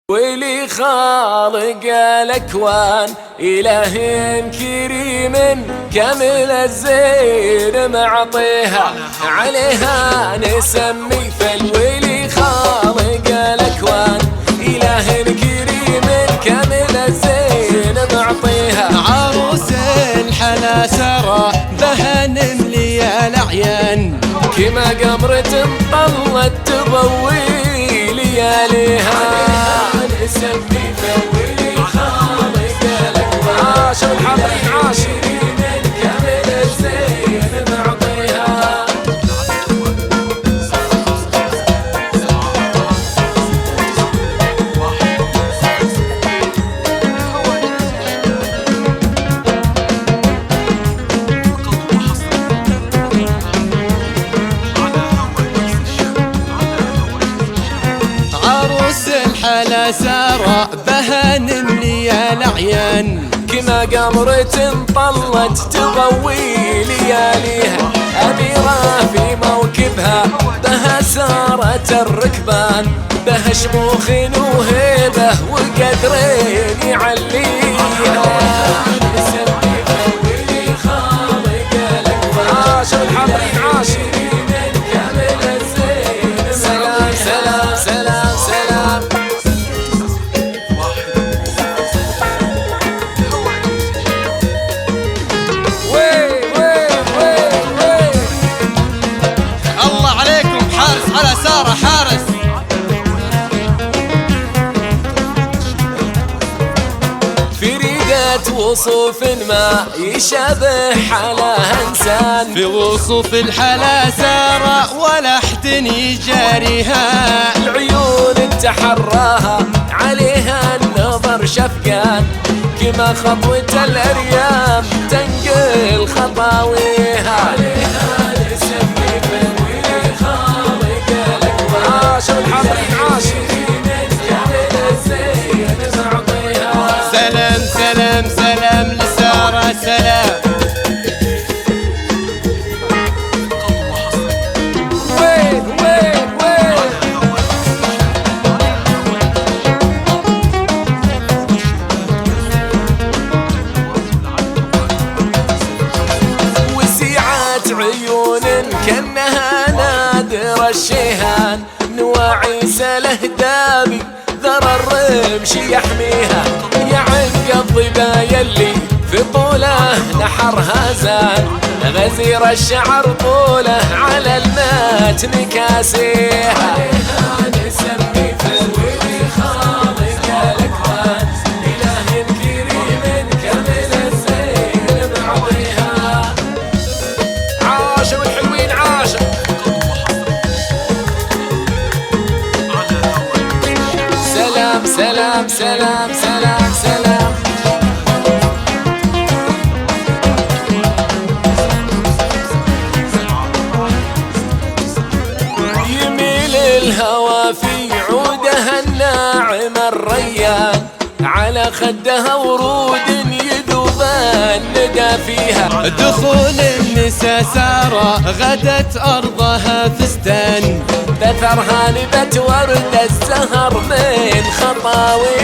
ولي خالق الأكوان إله كريم كامل الزين معطيها عليها نسمي فالولي خالق الأكوان إله كريم كامل الزين معطيها عروس الحلا سرى بها نملي الأعيان كما قمرة طلت تضوي لياليها نسمي فالولي خالق الأكوان عاش الحضر عاش كامل الزين معطيها الحلا سارة بها نملي الأعيان كما قمرة طلت تضوي لياليها أميرة في موكبها بها سارة الركبان بها شموخ وهيبة وقدرين يعليها نسمي فالولي خالق الأكوان عاش الحضر عاش كامل الزين سلام سلام سلام سلام على سارة حارس في ريقة وصوف ما يشابه حلاها إنسان في وصوف الحلا سارة ولا حد يجاريها العيون تحراها عليها النظر شفقان كما خطوة الأريام تنقل خطاويها عليها نسمي فالولي خالق الأكوان عاش الحضر عاش كامل الزين معطيها سلام سلام سلام لسارة سلام وين وين وين وسعت عيون كأنها نادر الشيهان نواعيس الأهدابي ذرى الرمش يحميها يا عنق الظبا يلي في طوله نحرها زان غزير الشعر طوله على المات نكاسيها عليها نسمي فالولي خالق الأكوان إله كريم كامل الزين معطيها عاشوا الحلوين عاشوا سلام سلام سلام سلام سلام يميل الهوى في عودها الناعم الريان على خدها ورود يذوبان ندى فيها دخول النساء سارة غدت أرضها فستان بثرها نبت ورد الزهر من خطاوي